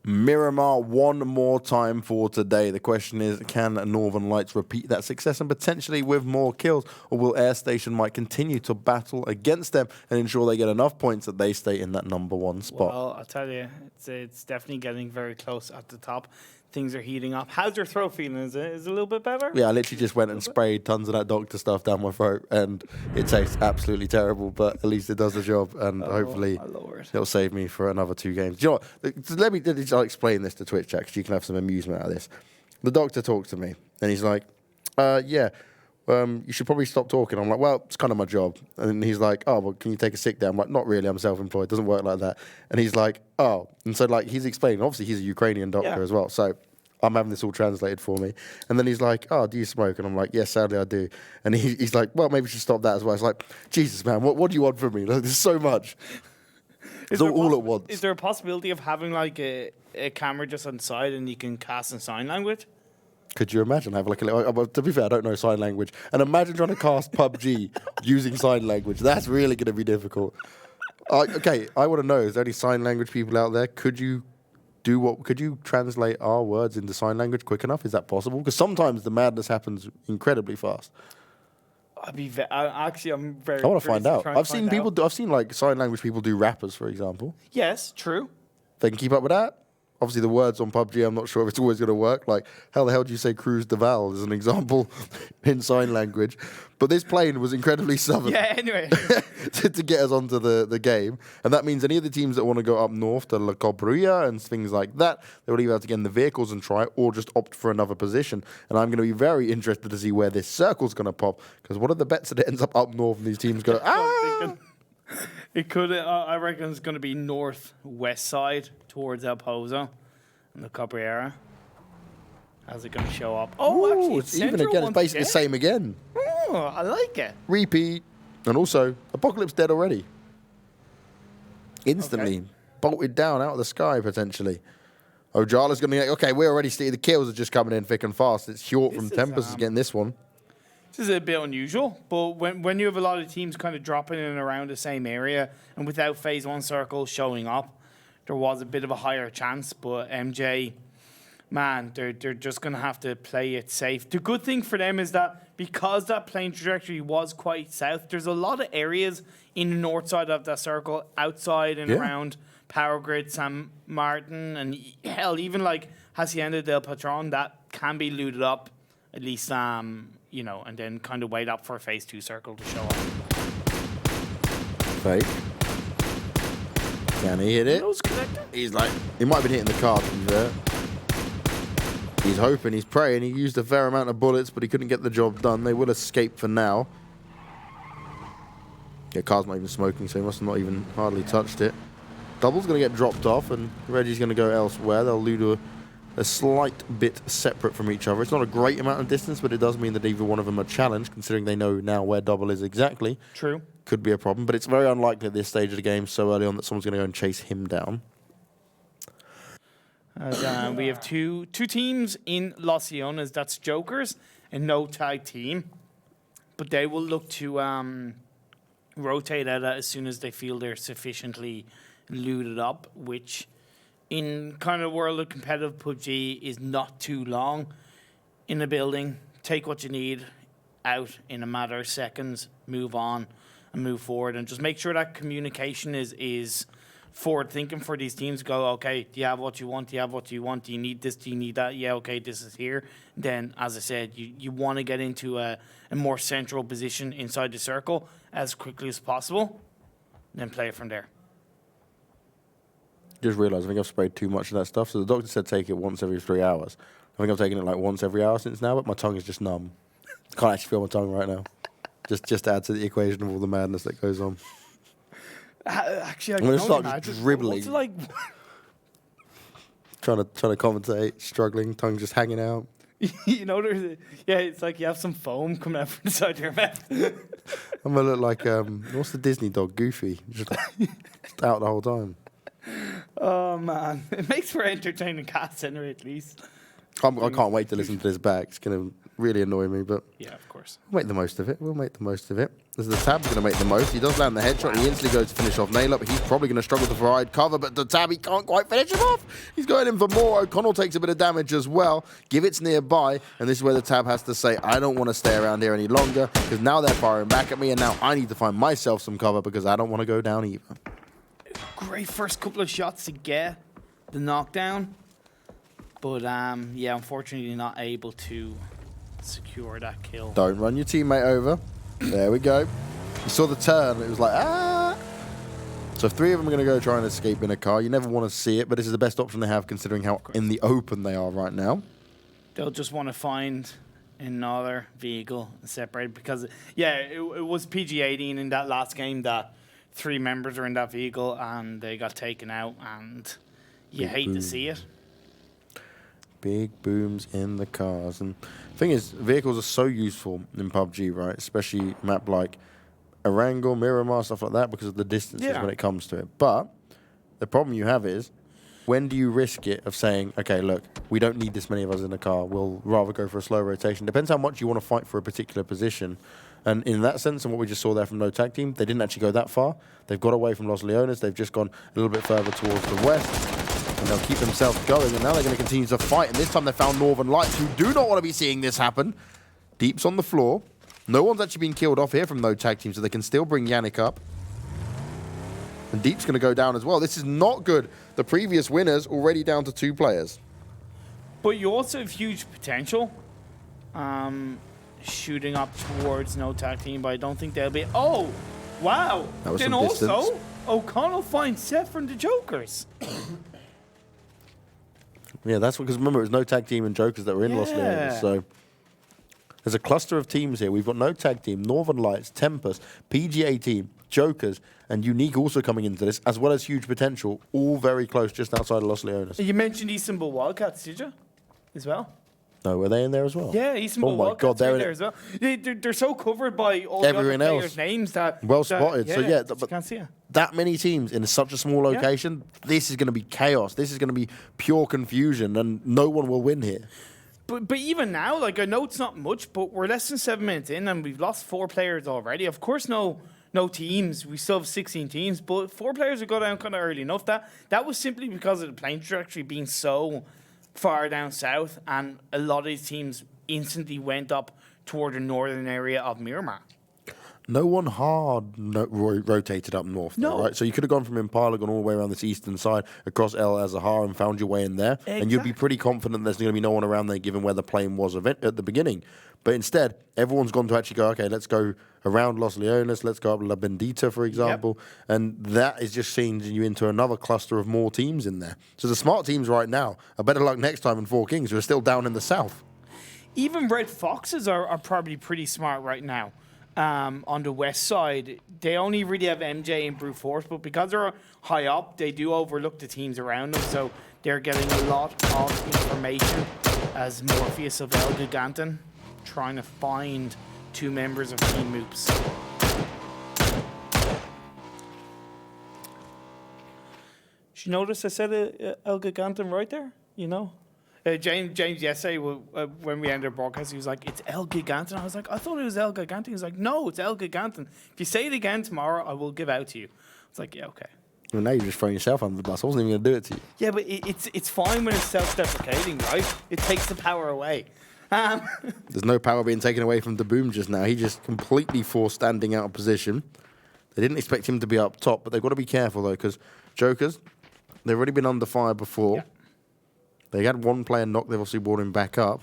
Miramar one more time for today. The question is, can Northern Lights repeat that success and potentially with more kills? Or will Airstation might continue to battle against them and ensure they get enough points that they stay in that #1 spot? Well, I'll tell you, it's definitely getting very close at the top. Things are heating up. How's your throat feeling? Is it a little bit better? Yeah, I literally just went and sprayed tons of that doctor stuff down my throat, and it tastes absolutely terrible, but at least it does the job, and hopefully it'll save me for another 2 games. Do you know what? Let me explain this to Twitch chat, because you can have some amusement out of this. The doctor talks to me, and he's like, you should probably stop talking. I'm like, well, it's kind of my job. And he's like, oh, well, can you take a sick day? I'm like, not really, I'm self-employed. It doesn't work like that. And he's like, oh. And so, like, he's explaining. Obviously, he's a Ukrainian doctor as well. So I'm having this all translated for me. And then he's like, oh, do you smoke? And I'm like, yes, sadly, I do. And he's like, well, maybe we should stop that as well. It's like, Jesus, man, what do you want from me? Like, there's so much. It's all at once. Is there a possibility of having, like, a camera just on the side and you can cast in sign language? Could you imagine have like a little... To be fair, I don't know sign language. And imagine trying to cast PUBG using sign language. That's really going to be difficult. Okay, I want to know, is there any sign language people out there? Could you translate our words into sign language quick enough? Is that possible? Because sometimes the madness happens incredibly fast. I'm very... I want to find out. I've seen like sign language people do rappers, for example. Yes, true. They can keep up with that. Obviously, the words on PUBG, I'm not sure if it's always going to work. Like, how the hell do you say Cruz de Val as an example in sign language? But this plane was incredibly southern. Yeah, anyway. to get us onto the game. And that means any of the teams that want to go up north to La Cobrulla and things like that, they will either have to get in the vehicles and try or just opt for another position. And I'm going to be very interested to see where this circle's going to pop. Because what are the bets that it ends up north and these teams go, It could, I reckon it's going to be northwest side towards El Pozo and the ToWzErA. How's it going to show up? Oh, actually, it's even again. It's basically the same again. Oh, I like it. Repeat. And also, Apocalypse dead already. Instantly. Bolted down out of the sky, potentially. Ojala's going to get... Okay, we already see the kills are just coming in thick and fast. It's Hjort from Tempest is getting this one. This is a bit unusual, but when you have a lot of teams kind of dropping in and around the same area and without phase 1 circle showing up, there was a bit of a higher chance. But MJ, man, they're just going to have to play it safe. The good thing for them is that because that plane trajectory was quite south, there's a lot of areas in the north side of that circle, outside and around Power Grid, San Martin, and hell, even like Hacienda del Patron, that can be looted up, at least... you know, and then kind of wait up for a phase 2 circle to show up. Fake. Can he hit it? He's like, he might have been hitting the car, to be fair. He's hoping, he's praying. He used a fair amount of bullets, but he couldn't get the job done. They will escape for now. Yeah, car's not even smoking, so he must have not even hardly touched it. Double's going to get dropped off, and Reggie's going to go elsewhere. They'll loot a slight bit separate from each other. It's not a great amount of distance, but it does mean that either one of them are challenged, considering they know now where Double is exactly. True. Could be a problem, but it's very unlikely at this stage of the game so early on that someone's going to go and chase him down. We have two teams in Los Leones. That's Jokers and no tag team. But they will look to rotate out as soon as they feel they're sufficiently looted up, which... in kind of world of competitive PUBG is not too long. In a building, take what you need out in a matter of seconds, move on and move forward, and just make sure that communication is forward thinking for these teams. Go, okay, do you have what you want? Do you have what you want? Do you need this? Do you need that? Yeah, okay, this is here. Then, as I said, you want to get into a more central position inside the circle as quickly as possible, then play it from there. Just realised I think I've sprayed too much of that stuff. So the doctor said take it once every 3 hours. I think I've taken it like once every hour since now, but my tongue is just numb. Can't actually feel my tongue right now. Just to add to the equation of all the madness that goes on. Actually, I'm going to start just dribbling. What's it like? trying to commentate, struggling, tongue just hanging out. You know, it's like you have some foam coming out from inside your mouth. I'm going to look like, what's the Disney dog? Goofy. Just out the whole time. Oh, man. It makes for entertaining cast anyway, at least. I can't wait to listen to this back. It's going to really annoy me, but Yeah, of course. we'll make the most of it. We'll make the most of it. As the Tab's going to make the most. He does land the headshot. And he instantly goes to finish off Nail Up. He's probably going to struggle to provide cover, but the Tab, he can't quite finish him off. He's going in for more. O'Connell takes a bit of damage as well. Giveit's nearby, and this is where the Tab has to say, I don't want to stay around here any longer, because now they're firing back at me, and now I need to find myself some cover, because I don't want to go down either. Great first couple of shots to get the knockdown. But, yeah, unfortunately not able to secure that kill. Don't run your teammate over. There we go. You saw the turn. It was like, ah. So 3 of them are going to go try and escape in a car. You never want to see it, but this is the best option they have considering how in the open they are right now. They'll just want to find another vehicle and separate because, yeah, it was PG-18 in that last game that 3 members were in that vehicle and they got taken out, and you hate to see it. Big booms in the cars. And the thing is, vehicles are so useful in PUBG, right? Especially map like Erangel, Miramar, stuff like that, because of the distances when it comes to it. But the problem you have is, when do you risk it of saying, okay, look, we don't need this many of us in the car. We'll rather go for a slow rotation. Depends how much you want to fight for a particular position. And in that sense, and what we just saw there from No Tag Team, they didn't actually go that far. They've got away from Los Leones. They've just gone a little bit further towards the west. And they'll keep themselves going, and now they're going to continue to fight. And this time they found Northern Lights, who do not want to be seeing this happen. Deep's on the floor. No one's actually been killed off here from No Tag Team, so they can still bring Yannick up. And Deep's going to go down as well. This is not good. The previous winners already down to 2 players. But you also have huge potential shooting up towards No Tag Team, but I don't think they'll be... Oh, wow. That was then some also, distance. O'Connell finds Seth from the Jokers. Yeah, that's because remember, it was No Tag Team and Jokers that were in Los Leones. So there's a cluster of teams here. We've got No Tag Team, Northern Lights, Tempest, PG-18, Jokers, and Unique also coming into this, as well as huge potential, all very close just outside of Los Leones. You mentioned Istanbul Wildcats, did you? As well? No, were they in there as well? Yeah, Istanbul Wildcats are in there as well. They're so covered by all everyone the other else. players' names that... Well spotted. So yeah, but you can't see it. That many teams in such a small location, this is going to be chaos. This is going to be pure confusion, and no one will win here. But even now, like, I know it's not much, but we're less than 7 minutes in, and we've lost 4 players already. Of course, no teams. We still have 16 teams, but 4 players would go down kind of early enough. That was simply because of the plane trajectory being so far down south, and a lot of these teams instantly went up toward the northern area of Miramar. No one rotated up north, though, right? So you could have gone from Impala, gone all the way around this eastern side, across El Azahar, and found your way in there. Exactly. And you'd be pretty confident there's going to be no one around there, given where the plane was at the beginning. But instead, everyone's gone to actually go, okay, let's go around Los Leones, let's go up La Bendita, for example. Yep. And that is just changing you into another cluster of more teams in there. So the smart teams right now are BetterLuckNxTime and 4Kings, who are still down in the south. Even Red Foxes are probably pretty smart right now. On the west side, they only really have MJ and Brute Force, but because they're high up, they do overlook the teams around them, so they're getting a lot of information as MOORPHEUS of ELGIGANTEN trying to find 2 members of Team MOOPS. Did you notice I said ELGIGANTEN right there? You know? James yesterday, when we ended our broadcast, he was like, it's ELGIGANTEN. I was like, I thought it was ELGIGANTEN. He was like, no, it's ELGIGANTEN. If you say it again tomorrow, I will give out to you. I was like, yeah, okay. Well, now you're just throwing yourself under the bus. I wasn't even going to do it to you. Yeah, but it's fine when it's self-deprecating, right? It takes the power away. There's no power being taken away from the Boom just now. He just completely forced standing out of position. They didn't expect him to be up top, but they've got to be careful, though, because Jokers, they've already been under fire before. Yeah. They had 1 player knocked. They've obviously brought him back up.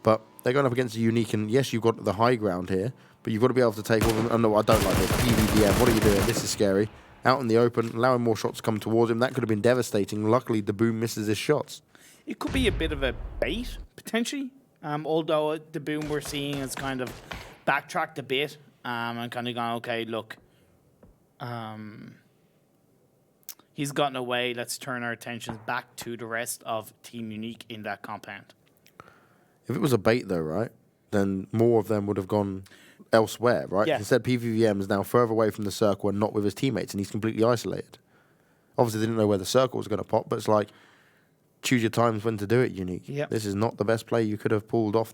But they're going up against a Unique. And yes, you've got the high ground here. But you've got to be able to take all of them. Oh, no, I don't like this. PVDM, what are you doing? This is scary. Out in the open, allowing more shots to come towards him. That could have been devastating. Luckily, the Boom misses his shots. It could be a bit of a bait, potentially. Although the Boom we're seeing has kind of backtracked a bit. And kind of gone, okay, look. He's gotten away. Let's turn our attentions back to the rest of Team Unique in that compound. If it was a bait, though, right, then more of them would have gone elsewhere, right? Yeah. Instead, PVVM is now further away from the circle and not with his teammates, and he's completely isolated. Obviously, they didn't know where the circle was going to pop, but it's like, choose your times when to do it, Unique. Yep. This is not the best play you could have pulled off.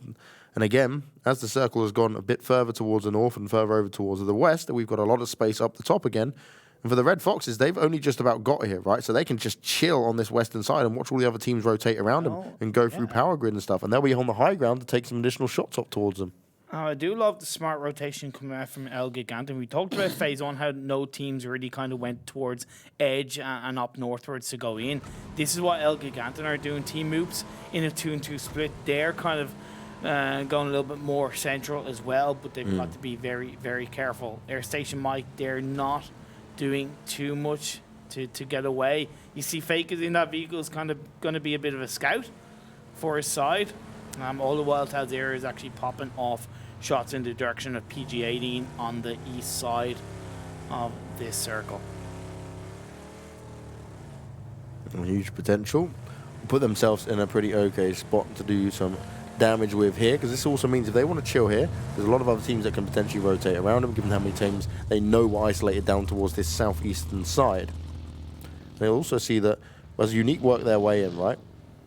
And again, as the circle has gone a bit further towards the north and further over towards the west, we've got a lot of space up the top again. And for the Red Foxes, they've only just about got here, right? So they can just chill on this western side and watch all the other teams rotate around them and go through power grid and stuff. And they'll be on the high ground to take some additional shots up towards them. I do love the smart rotation coming out from ELGIGANTEN. We talked about phase 1, how no teams really kind of went towards edge and up northwards to go in. This is what ELGIGANTEN are doing. Team Moops in a 2-2 split. They're kind of going a little bit more central as well, but they've got to be very, very careful. Airstation Mike, they're not doing too much to get away. You see fEJK is in that vehicle is kind of going to be a bit of a scout for his side. All the while ToWzErA is actually popping off shots in the direction of PG-18 on the east side of this circle. Huge potential. Put themselves in a pretty okay spot to do some damage with here, because this also means if they want to chill here, there's a lot of other teams that can potentially rotate around them, given how many teams they know were isolated down towards this southeastern side. They'll also see that as Unique work their way in, right?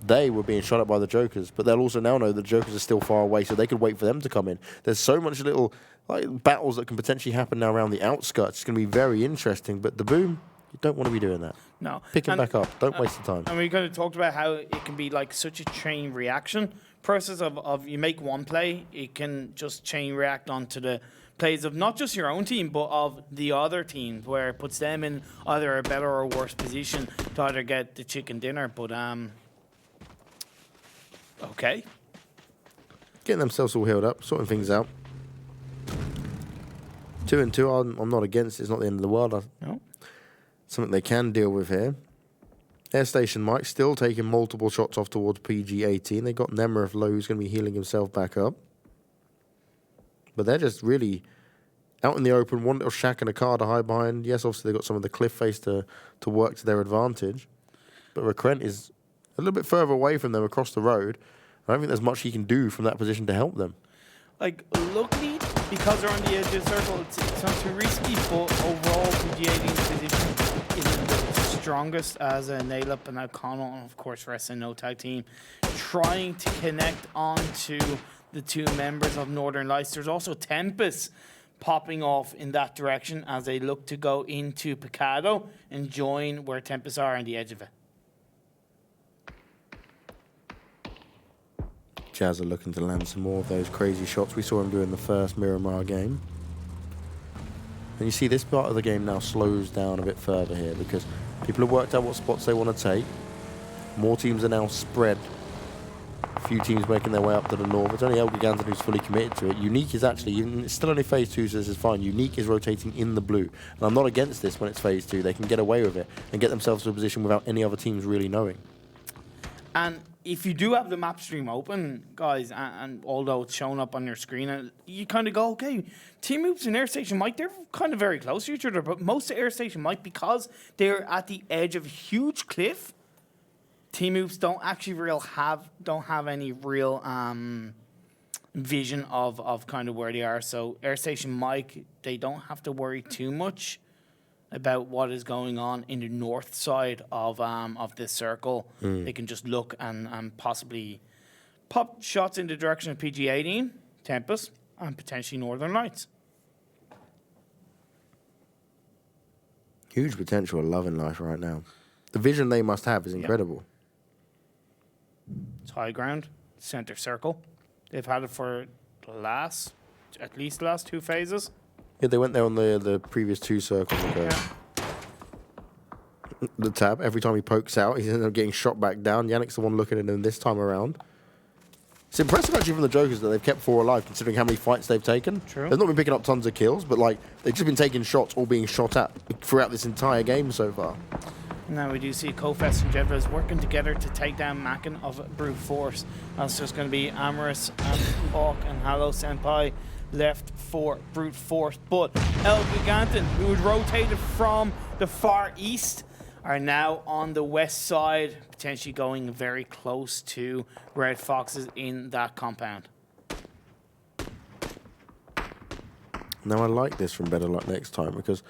They were being shot at by the Jokers, but they'll also now know the Jokers are still far away, so they could wait for them to come in. There's so much little battles that can potentially happen now around the outskirts. It's going to be very interesting, but the Boom, you don't want to be doing that. No. Pick him back up. Don't waste the time. And we kind of talked about how it can be like such a chain reaction process of you make one play, it can just chain react onto the plays of not just your own team, but of the other teams, where it puts them in either a better or worse position to either get the chicken dinner. But okay. Getting themselves all healed up, sorting things out. 2-2, I'm not against it. It's not the end of the world. No. Something they can deal with here. Airstation Mike still taking multiple shots off towards PG-18. They got Nemerith low, who's going to be healing himself back up. But they're just really out in the open. One little shack and a car to hide behind. Yes, obviously they've got some of the cliff face to work to their advantage. But Recrent is a little bit further away from them across the road. I don't think there's much he can do from that position to help them. Like, luckily, because they're on the edge of the circle, it's not too risky, but overall, PG-18's position isn't the strongest as a Nailup and O'Connell, and of course, rest in no tag team, trying to connect onto the two members of Northern Lights. There's also Tempest popping off in that direction as they look to go into Picado and join where Tempest are on the edge of it. Jazza looking to land some more of those crazy shots we saw him do in the first Miramar game. And you see this part of the game now slows down a bit further here because people have worked out what spots they want to take. More teams are now spread. A few teams making their way up to the north. It's only ELGIGANTEN who's fully committed to it. Unique is actually, it's still only phase 2, so this is fine. Unique is rotating in the blue. And I'm not against this when it's phase 2. They can get away with it and get themselves to a position without any other teams really knowing. And if you do have the map stream open, guys, and although it's showing up on your screen, you kind of go, okay, Team Moops and Airstation Mike, they're kind of very close to each other, but most of Airstation Mike, because they're at the edge of a huge cliff, Team Moops don't actually don't have any real vision of kind of where they are. So Airstation Mike, they don't have to worry too much about what is going on in the north side of this circle. They can just look and possibly pop shots in the direction of PG-18, Tempest, and potentially Northern Lights. Huge potential of love in life right now. The vision they must have is incredible. It's high ground, center circle. They've had it for at least the last two phases. Yeah, they went there on the previous 2 circles ago. Yeah. The tab, every time he pokes out, he's ended up getting shot back down. Yannick's the one looking at him this time around. It's impressive actually from the Jokers that they've kept 4 alive, considering how many fights they've taken. True. They've not been picking up tons of kills, but like they've just been taking shots or being shot at throughout this entire game so far. Now we do see Kofest and Jevez working together to take down Maken of Brute Force. That's just going to be AmerouuS and Hawk and HalloSenpai left for Brute Force. But ELGIGANTEN, who had rotated from the far east, are now on the west side, potentially going very close to Red Foxes in that compound. Now I like this from BetterLuckNxTime because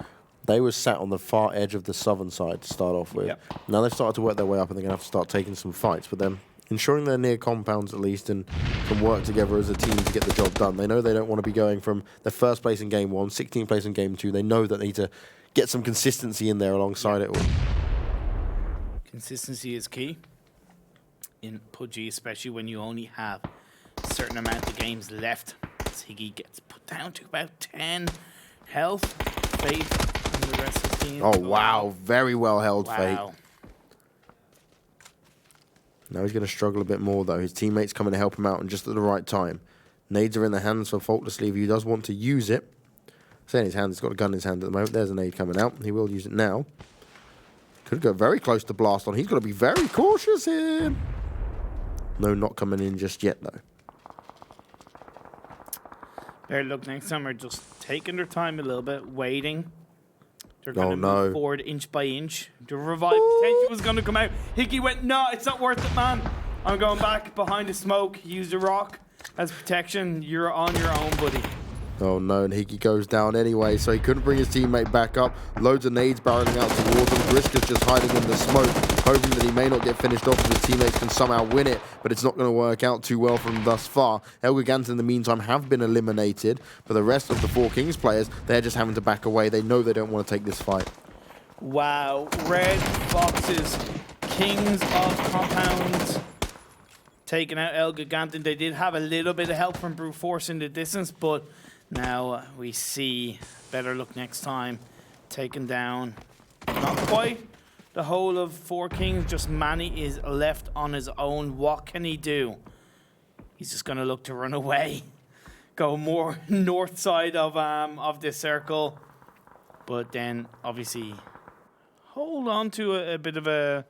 They were sat on the far edge of the southern side to start off with. Yep. Now they've started to work their way up, and they're going to have to start taking some fights. But then ensuring they're near compounds at least and can work together as a team to get the job done. They know they don't want to be going from the first place in game 1, 16th place in game 2. They know that they need to get some consistency in there alongside it all. Consistency is key in PUBG, especially when you only have a certain amount of games left. Ziggy gets put down to about 10 health. Faith and the rest of the team. Oh, wow. Very well held, Fate. Wow. Now he's going to struggle a bit more, though. His teammates coming to help him out, and just at the right time. Nades are in the hands for Faultlessly if he does want to use it. Say in his hand, he's got a gun in his hand at the moment. There's a nade coming out. He will use it now. Could go very close to blast on. He's got to be very cautious here. No, not coming in just yet, though. BetterLuckNxTime are just taking their time a little bit, waiting. They're going to move forward inch by inch. The revive potential was going to come out. Hickey went, no, it's not worth it, man. I'm going back behind the smoke. Use the rock as protection. You're on your own, buddy. Oh no, and Hickey goes down anyway, so he couldn't bring his teammate back up. Loads of nades barreling out towards him. GRISHKA's just hiding in the smoke, hoping that he may not get finished off, and his teammates can somehow win it, but it's not going to work out too well for him thus far. ELGIGANTEN, in the meantime, have been eliminated, but the rest of the 4 Kings players, they're just having to back away. They know they don't want to take this fight. Wow, Red Foxes, Kings of Compounds, taking out ELGIGANTEN. They did have a little bit of help from Brute Force in the distance, but now we see BetterLuckNxTime taken down. Not quite the whole of 4 Kings, just Manny is left on his own. What can he do? He's just going to look to run away. Go more north side of this circle. But then, obviously, hold on to a bit of a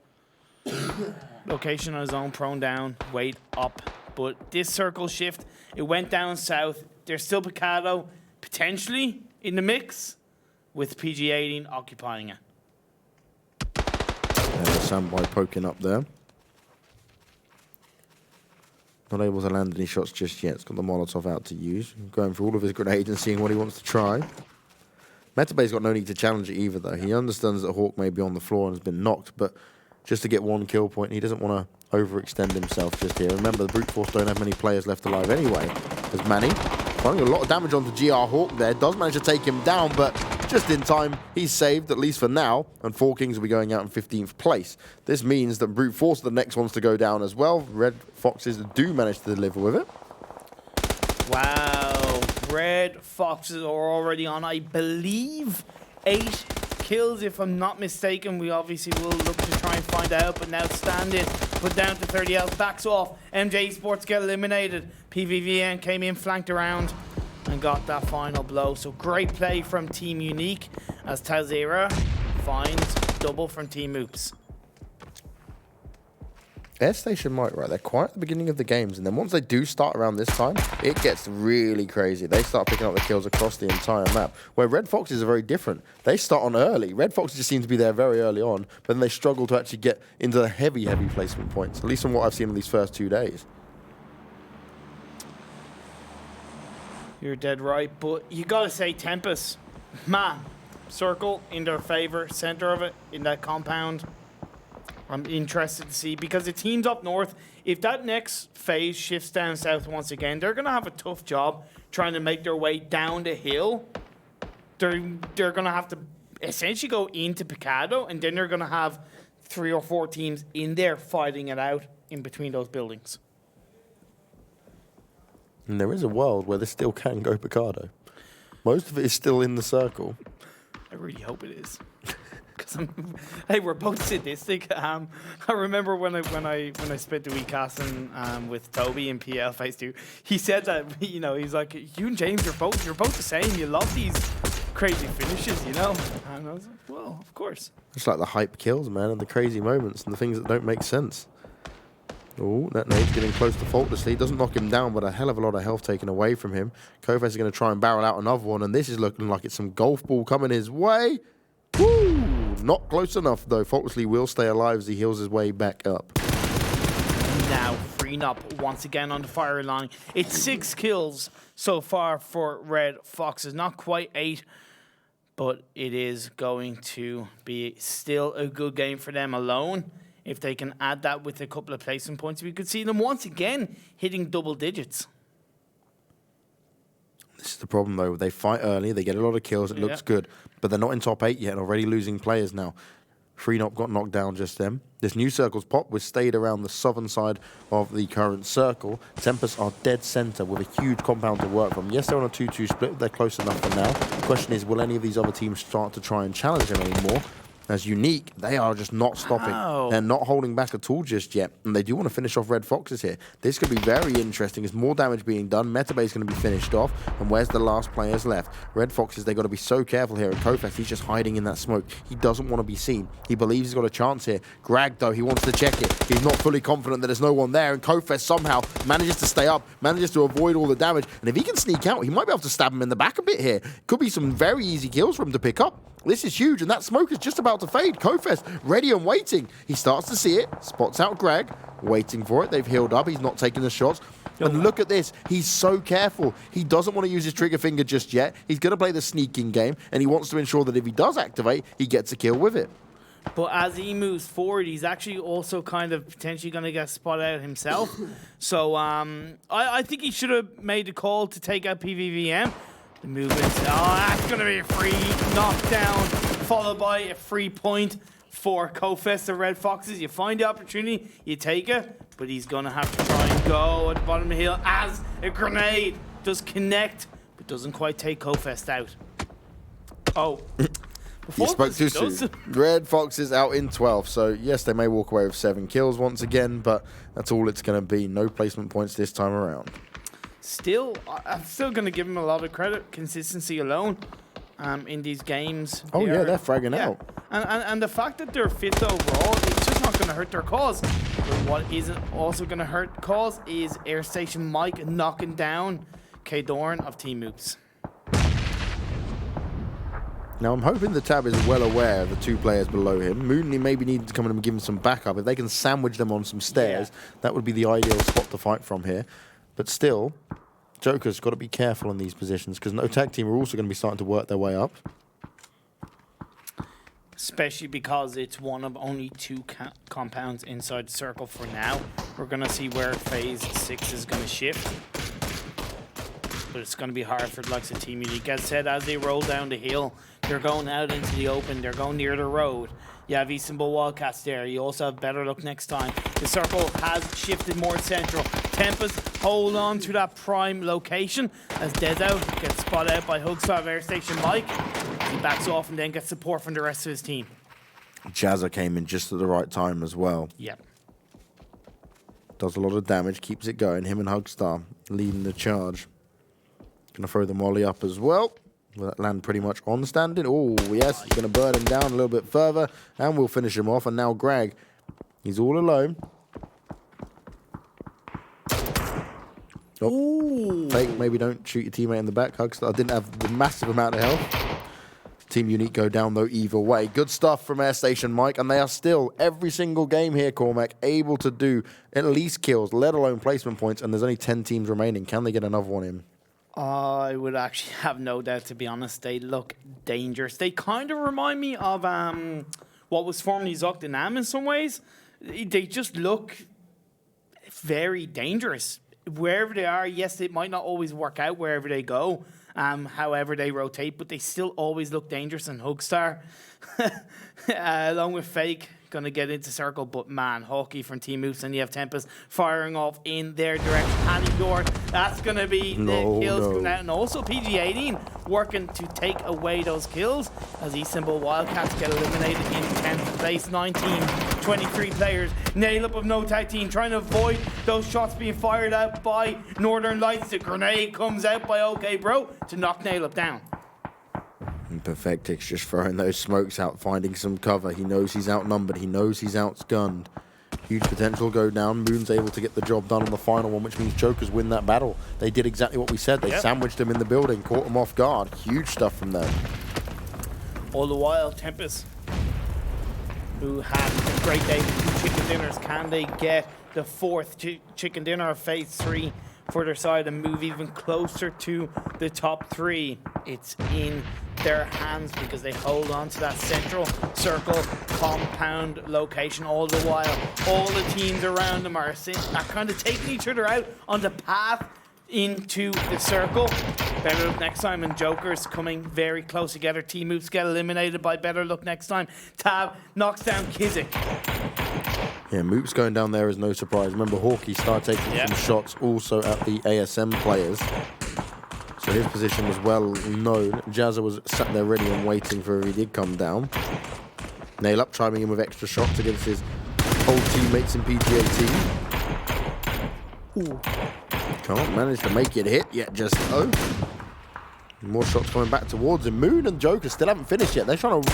location on his own, prone down, wait up. But this circle shift, it went down south. There's still Picado potentially in the mix with PG-18 occupying it. HalloSenpai poking up there. Not able to land any shots just yet. It's got the Molotov out to use. Going for all of his grenades and seeing what he wants to try. Metabay's got no need to challenge it either, though. He understands that Hawk may be on the floor and has been knocked, but just to get 1 kill point, he doesn't want to overextend himself just here. Remember, the Brute Force don't have many players left alive anyway. There's Manny finding a lot of damage onto GR Hawk there. Does manage to take him down, but just in time, he's saved, at least for now, and 4 Kings will be going out in 15th place. This means that Brute Force are the next ones to go down as well. Red Foxes do manage to deliver with it. Wow. Red Foxes are already on, I believe, 8 kills, if I'm not mistaken. We obviously will look to try and find out, but now Stand-In put down to 30 health, backs off. MJ-Esports get eliminated. PVVN came in, flanked around, and got that final blow. So great play from Team Unique as ToWzErA finds double from Team Oops. Airstation might, right? They're quiet at the beginning of the games, and then once they do start around this time, it gets really crazy. They start picking up the kills across the entire map, where Red Foxes are very different. They start on early. Red Foxes just seem to be there very early on, but then they struggle to actually get into the heavy placement points, at least from what I've seen in these first 2 days. You're dead right, but you gotta say Tempest, man, circle in their favor, center of it, in that compound. I'm interested to see, because the teams up north, if that next phase shifts down south once again, they're going to have a tough job trying to make their way down the hill. They're going to have to essentially go into Picado, and then they're going to have 3 or 4 teams in there fighting it out in between those buildings. And there is a world where this still can go Picado. Most of it is still in the circle. I really hope it is. Hey, we're both sadistic. I remember when I spent the week casting with Toby in PL Phase 2. He said that, you know, he's like, you and James, you're both the same. You love these crazy finishes, you know. And I was like, well, of course. It's like the hype kills, man, and the crazy moments and the things that don't make sense. Oh, that nade's getting close to Faultlessly. Doesn't knock him down, but a hell of a lot of health taken away from him. KnorkiS is going to try and barrel out another one, and this is looking like it's some golf ball coming his way. Woo! Not close enough, though. Faultlessly will stay alive as he heals his way back up. Now, freeing up once again on the firing line. It's 6 kills so far for Red Foxes. Not quite 8, but it is going to be still a good game for them alone. If they can add that with a couple of placement points, we could see them once again hitting double digits. This is the problem, though. They fight early, they get a lot of kills, it looks good, but they're not in top 8 yet and already losing players now. Freenop got knocked down just then. This new circle's pop was stayed around the southern side of the current circle. Tempest are dead center with a huge compound to work from. Yes, they're on a 2-2 split, but they're close enough for now. The question is, will any of these other teams start to try and challenge them anymore? As Unique, they are just not stopping. Wow. They're not holding back at all just yet. And they do want to finish off Red Foxes here. This could be very interesting. There's more damage being done. Metabay is going to be finished off. And where's the last players left? Red Foxes, they've got to be so careful here. And KofEJK, he's just hiding in that smoke. He doesn't want to be seen. He believes he's got a chance here. Grag, though, he wants to check it. He's not fully confident that there's no one there. And KofEJK somehow manages to stay up, manages to avoid all the damage. And if he can sneak out, he might be able to stab him in the back a bit here. Could be some very easy kills for him to pick up. This is huge, and that smoke is just about to fade. KofEJK ready and waiting. He starts to see it, spots out Greg, waiting for it. They've healed up. He's not taking the shots. And look at this. He's so careful. He doesn't want to use his trigger finger just yet. He's going to play the sneaking game, and he wants to ensure that if he does activate, he gets a kill with it. But as he moves forward, he's actually also kind of potentially going to get spotted out himself. So I think he should have made a call to take out PVVM. The movement, that's going to be a free knockdown, followed by a free point for KofEJK, the Red Foxes. You find the opportunity, you take it, but he's going to have to try and go at the bottom of the hill as a grenade does connect, but doesn't quite take KofEJK out. Oh. You spoke too soon. Red Foxes out in 12, so yes, they may walk away with 7 kills once again, but that's all it's going to be. No placement points this time around. Still, I'm still going to give him a lot of credit. Consistency alone in these games. Oh, yeah, they're fragging out. And the fact that they're 5th overall, it's just not going to hurt their cause. But what isn't also going to hurt cause is Airstation Mike knocking down K-Dorn of ToWzErA. Now, I'm hoping the Tab is well aware of the 2 players below him. Mooney maybe needed to come in and give him some backup. If they can sandwich them on some stairs, that would be the ideal spot to fight from here. But still, Joker's got to be careful in these positions because no tag team are also going to be starting to work their way up. Especially because it's one of only 2 compounds inside the circle for now. We're going to see where phase 6 is going to shift. But it's going to be hard for the likes of Team Unique. As said, as they roll down the hill, they're going out into the open. They're going near the road. You have Istanbul Wildcats there. You also have BetterLuckNxTime. The circle has shifted more central. Tempest hold on to that prime location as Dezo gets spotted out by Hugstar of Airstation Mike. He backs off and then gets support from the rest of his team. Jazza came in just at the right time as well. Yep. Does a lot of damage, keeps it going. Him and Hugstar leading the charge. Gonna throw the molly up as well. Will that land pretty much on standing? Oh, yes, he's going to burn him down a little bit further, and we'll finish him off. And now Greg, he's all alone. Oh, fake, maybe don't shoot your teammate in the back. Hugstar didn't have the massive amount of health. Team Unique go down, though, either way. Good stuff from Airstation Mike, and they are still, every single game here, Cormac, able to do at least kills, let alone placement points, and there's only 10 teams remaining. Can they get another one in? I would actually have no doubt, to be honest. They look dangerous. They kind of remind me of what was formerly Zogdenam in some ways. They just look very dangerous. Wherever they are, yes, it might not always work out wherever they go, however they rotate, but they still always look dangerous. And Hugstar, along with Fake, going to get into circle, but man, Hawkey from ToWzErA, and you have Tempest firing off in their direction. Door, that's going to be the kills coming out. And also PG18 working to take away those kills as Istanbul Wildcats get eliminated in 10th place. 23 players. Nail up of no tag team trying to avoid those shots being fired out by Northern Lights. The grenade comes out by OK Bro to knock Nail up down. And Perfectix just throwing those smokes out, finding some cover. He knows he's outnumbered. He knows he's outgunned. Huge potential go down. Moon's able to get the job done on the final one, which means Jokers win that battle. They did exactly what we said. They sandwiched him in the building, caught him off guard. Huge stuff from them. All the while, Tempest, who had a great day with 2 chicken dinners, can they get the 4th chicken dinner of phase 3 for their side and move even closer to the top 3? It's in their hands because they hold on to that central circle compound location all the while. All the teams around them are kind of taking each other out on the path into the circle. BetterLuckNxTime and Jokers coming very close together. ToWzErA get eliminated by BetterLuckNxTime. Tab knocks down Kizik. Yeah, Moop's going down there is no surprise. Remember, Hawkeye started taking some shots also at the ASM players. So his position was well known. Jazza was sat there ready and waiting for if he did come down. Nail Up chiming in with extra shots against his old teammates in PG18. Ooh. Can't manage to make it hit yet, just so. More shots coming back towards him. Moon and Joker still haven't finished yet. They're trying to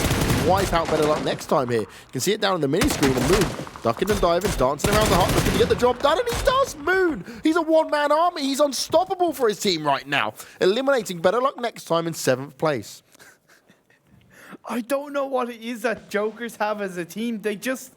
wipe out BetterLuckNxTime here. You can see it down in the mini screen. And Moon ducking and diving, dancing around the hut, looking to get the job done. And he does, Moon. He's a one-man army. He's unstoppable for his team right now. Eliminating BetterLuckNxTime in 7th place. I don't know what it is that Jokers have as a team. They just,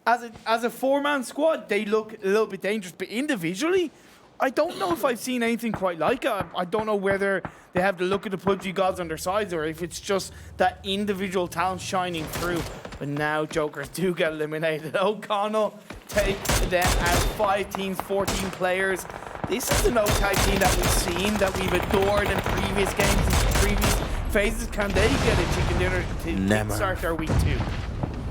as a four-man squad, they look a little bit dangerous. But individually, I don't know if I've seen anything quite like it. I don't know whether they have the look of the PUBG gods on their sides or if it's just that individual talent shining through. But now Jokers do get eliminated. O'Connell takes them as 5 teams, 14 players. This is an O-Tag team that we've seen, that we've adored in previous games, in previous phases. Can they get a chicken dinner to start their week 2?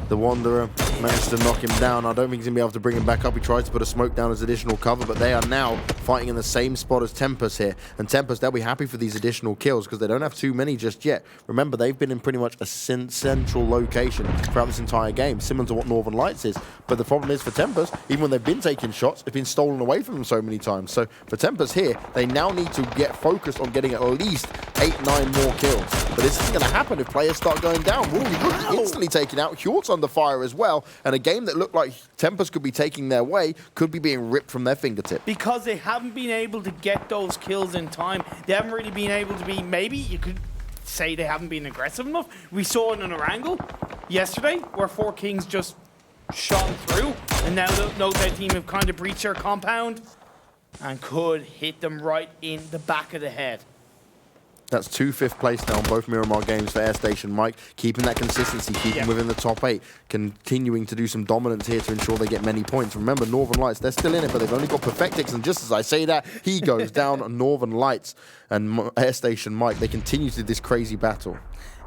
The Wanderer managed to knock him down. I don't think he's going to be able to bring him back up. He tried to put a smoke down as additional cover, but they are now fighting in the same spot as Tempest here. And Tempest, they'll be happy for these additional kills because they don't have too many just yet. Remember, they've been in pretty much a central location throughout this entire game, similar to what Northern Lights is. But the problem is for Tempest, even when they've been taking shots, it's been stolen away from them so many times. So for Tempest here, they now need to get focused on getting at least 8-9 more kills. But this isn't going to happen if players start going down. Wolvie instantly taken out. Hjort's under fire as well. And a game that looked like Tempest could be taking their way could be being ripped from their fingertip. Because they haven't been able to get those kills in time. They haven't really been able to be, maybe you could say they haven't been aggressive enough. We saw it in an angle yesterday where 4 Kings just shone through. And now the No-Tag team have kind of breached their compound and could hit them right in the back of the head. That's 2 5th place now on both Miramar games for Airstation. Mike keeping that consistency, keeping within the top 8, continuing to do some dominance here to ensure they get many points. Remember, Northern Lights, they're still in it, but they've only got Perfectix, and just as I say that, he goes down on Northern Lights and Airstation Mike. They continue to do this crazy battle.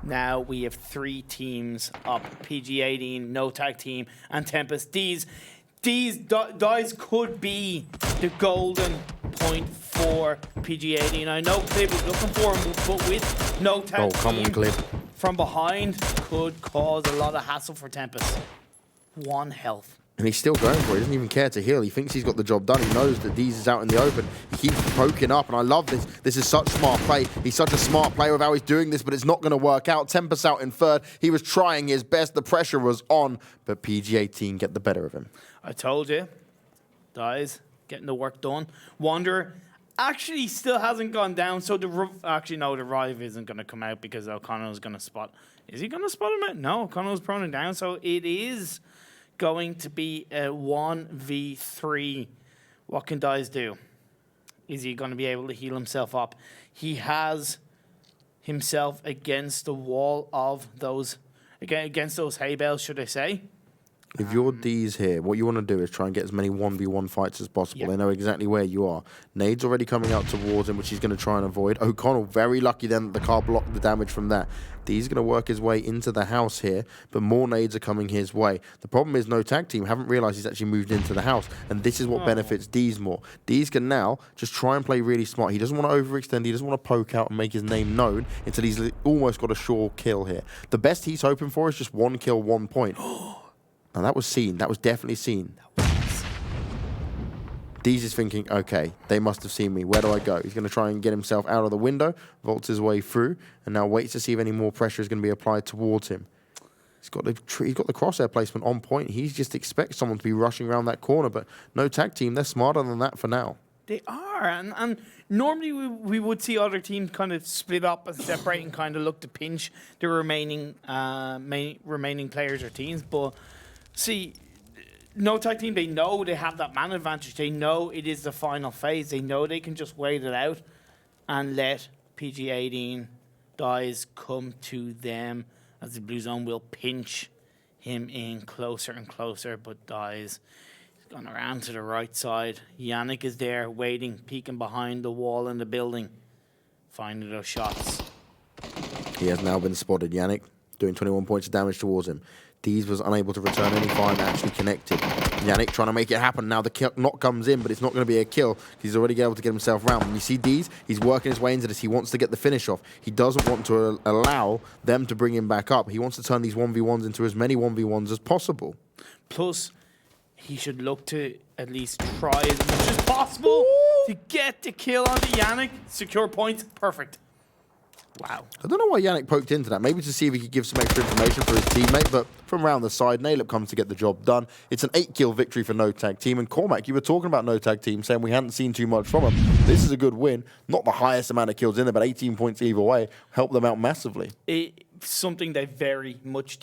Now we have 3 teams up, PG18, No-Tag team, and Tempest. These guys could be the golden point for PG18. I know Clip was looking for him, but with No-Tag team from behind could cause a lot of hassle for Tempest. 1 health. And he's still going for it. He doesn't even care to heal. He thinks he's got the job done. He knows that Deez is out in the open. He keeps poking up, and I love this. This is such smart play. He's such a smart player with how he's doing this, but it's not going to work out. Tempest out in 3rd. He was trying his best. The pressure was on, but PG18 get the better of him. I told you. Guys, getting the work done. Wanderer actually still hasn't gone down, so the Rive isn't going to come out because O'Connell's going to spot. Is he going to spot him out? No, O'Connell's prone him down, so it is going to be a 1v3. What can Dice do? Is he going to be able to heal himself up? He has himself against the wall of those, against those hay bales, should I say. If you're Deez here, what you want to do is try and get as many 1v1 fights as possible. They know exactly where you are. Nade's already coming out towards him, which he's going to try and avoid. O'Connell, very lucky then that the car blocked the damage from that. Deez going to work his way into the house here, but more nades are coming his way. The problem is No-Tag team haven't realized he's actually moved into the house, and this is what benefits Deez more. Deez can now just try and play really smart. He doesn't want to overextend. He doesn't want to poke out and make his name known until he's almost got a sure kill here. The best he's hoping for is just 1 kill, 1 point. Now that was seen. That was definitely seen. Deez is thinking, okay, they must have seen me. Where do I go? He's going to try and get himself out of the window, vaults his way through, and now waits to see if any more pressure is going to be applied towards him. He's got the crosshair placement on point. He just expects someone to be rushing around that corner, but No-Tag team, they're smarter than that for now. They are, and normally we would see other teams kind of split up and separate and kind of look to pinch the remaining players or teams, but see, No-Tag team, they know they have that man advantage. They know it is the final phase. They know they can just wait it out and let PG18 Dies come to them as the blue zone will pinch him in closer and closer, but Dies gone around to the right side. Yannick is there waiting, peeking behind the wall in the building, finding those shots. He has now been spotted. Yannick doing 21 points of damage towards him. Dees was unable to return any fire and actually connected. Yannick trying to make it happen. Now the knock comes in, but it's not going to be a kill. He's already able to get himself round. When you see Dees, he's working his way into this. He wants to get the finish off. He doesn't want to allow them to bring him back up. He wants to turn these 1v1s into as many 1v1s as possible. Plus, he should look to at least try as much as possible to get the kill on the Yannick. Secure points. Perfect. Wow. I don't know why Yannick poked into that. Maybe to see if he could give some extra information for his teammate, but from around the side, Nalep comes to get the job done. It's an 8-kill victory for No Tag Team. And Cormac, you were talking about No Tag Team, saying we hadn't seen too much from them. This is a good win. Not the highest amount of kills in there, but 18 points either way. Helped them out massively. Something they very much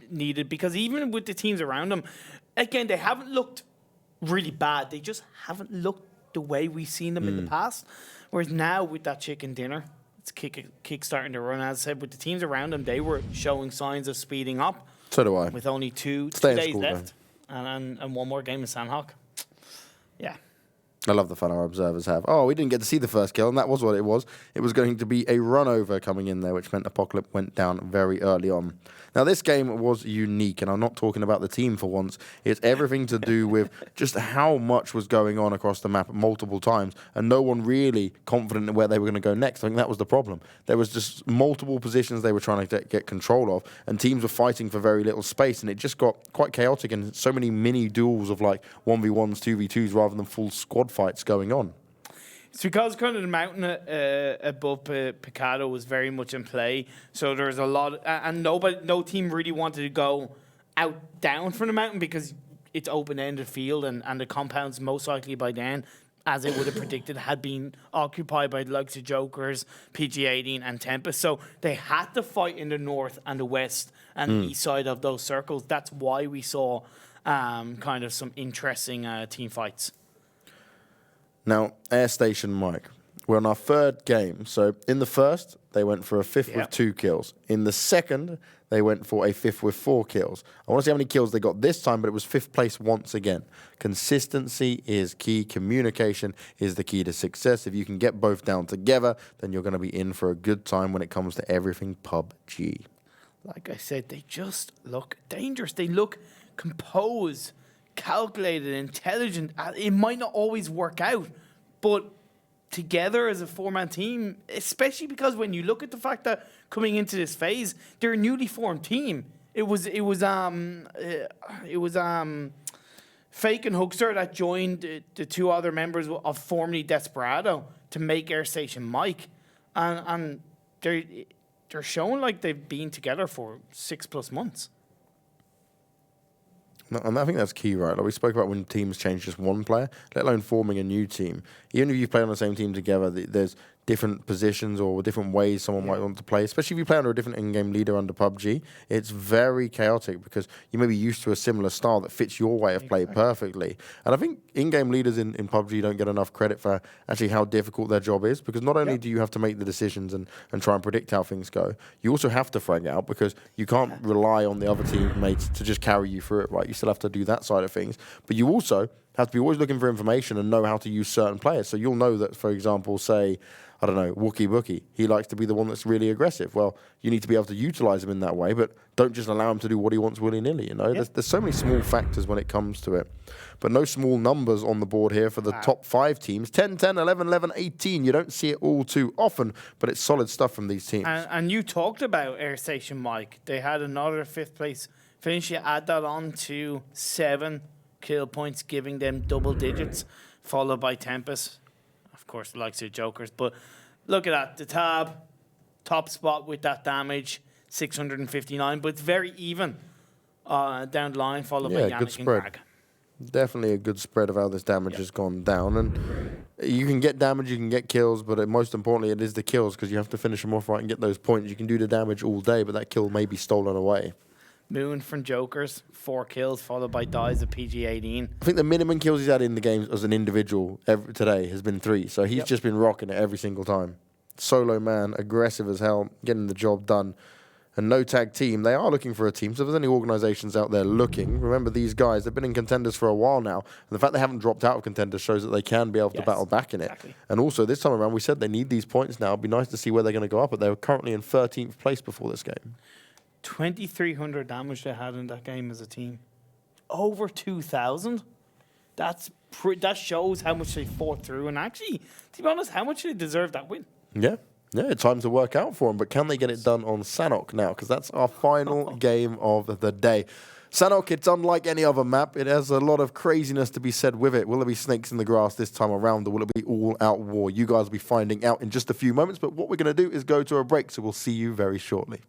needed, because even with the teams around them, again, they haven't looked really bad. They just haven't looked the way we've seen them in the past. Whereas now with that chicken dinner, it's kick-starting to run. As I said, with the teams around them, they were showing signs of speeding up. So do I. With only two days left and one more game in Sandhawk. Yeah. I love the fun our observers have. Oh, we didn't get to see the first kill, and that was what it was. It was going to be a run-over coming in there, which meant Apocalypse went down very early on. Now, this game was unique, and I'm not talking about the team for once. It's everything to do with just how much was going on across the map multiple times, and no one really confident in where they were going to go next. I think that was the problem. There was just multiple positions they were trying to get control of, and teams were fighting for very little space, and it just got quite chaotic, and so many mini duels of like 1v1s, 2v2s, rather than full squad fights going on. It's because kind of the mountain above Picado was very much in play, so there's a lot, and no team really wanted to go down from the mountain because it's open-ended field, and the compounds most likely by then, as it would have predicted, had been occupied by the likes of Jokers, PG-18 and Tempest, so they had to fight in the north and the west and the east side of those circles. That's why we saw kind of some interesting team fights. Now, Airstation Mike, we're on our third game. So in the first, they went for a fifth with 2 kills. In the second, they went for a fifth with 4 kills. I want to see how many kills they got this time, but it was 5th place once again. Consistency is key. Communication is the key to success. If you can get both down together, then you're going to be in for a good time when it comes to everything PUBG. Like I said, they just look dangerous. They look composed, calculated, intelligent. It might not always work out, but together as a 4-man team, especially because when you look at the fact that coming into this phase, they're a newly formed team. It was Fake and Hugstar that joined the 2 other members of formerly Desperado to make Airstation Mike, and they're showing like they've been together for 6+ months. No, and I think that's key, right? Like we spoke about when teams change just one player, let alone forming a new team. Even if you play on the same team together, there's different positions or different ways someone might want to play, especially if you play under a different in-game leader under PUBG. It's very chaotic because you may be used to a similar style that fits your way of play perfectly. And I think in-game leaders in PUBG don't get enough credit for actually how difficult their job is, because not only do you have to make the decisions and try and predict how things go, you also have to frag out because you can't rely on the other teammates to just carry you through it, right? You still have to do that side of things. But you also have to be always looking for information and know how to use certain players. So you'll know that, for example, say, I don't know, Wookie Bookie, he likes to be the one that's really aggressive. Well, you need to be able to utilize him in that way, but don't just allow him to do what he wants willy-nilly, you know? There's so many small factors when it comes to it. But no small numbers on the board here for the top 5 teams. 10, 10, 11, 11, 18. You don't see it all too often, but it's solid stuff from these teams. And you talked about Airstation Mike. They had another 5th place finish. You add that on to 7 kill points, giving them double digits, followed by Tempest. Of course, the likes of Jokers. But look at that. The tab, top spot with that damage, 659. But it's very even down the line, followed by Yannick and Greg. Definitely a good spread of how this damage has gone down. And you can get damage, you can get kills, but most importantly, it is the kills, because you have to finish them off right and get those points. You can do the damage all day, but that kill may be stolen away. Moon from Jokers, 4 kills, followed by Dies of PG-18. I think the minimum kills he's had in the game as an individual today has been 3. So he's just been rocking it every single time. solo man, aggressive as hell, getting the job done. And no tag team, they are looking for a team. So if there's any organizations out there looking, remember these guys, they've been in Contenders for a while now. And the fact they haven't dropped out of Contenders shows that they can be able to battle back in it. Exactly. And also, this time around, we said they need these points now. It'd be nice to see where they're going to go up. But they were currently in 13th place before this game. 2,300 damage they had in that game as a team. Over 2,000. That shows how much they fought through. And actually, to be honest, how much they deserve that win. Yeah. Yeah, time to work out for them. But can they get it done on Sanhok now? Because that's our final game of the day. Sanhok, it's unlike any other map. It has a lot of craziness to be said with it. Will there be snakes in the grass this time around, or will it be all-out war? You guys will be finding out in just a few moments. But what we're going to do is go to a break, so we'll see you very shortly.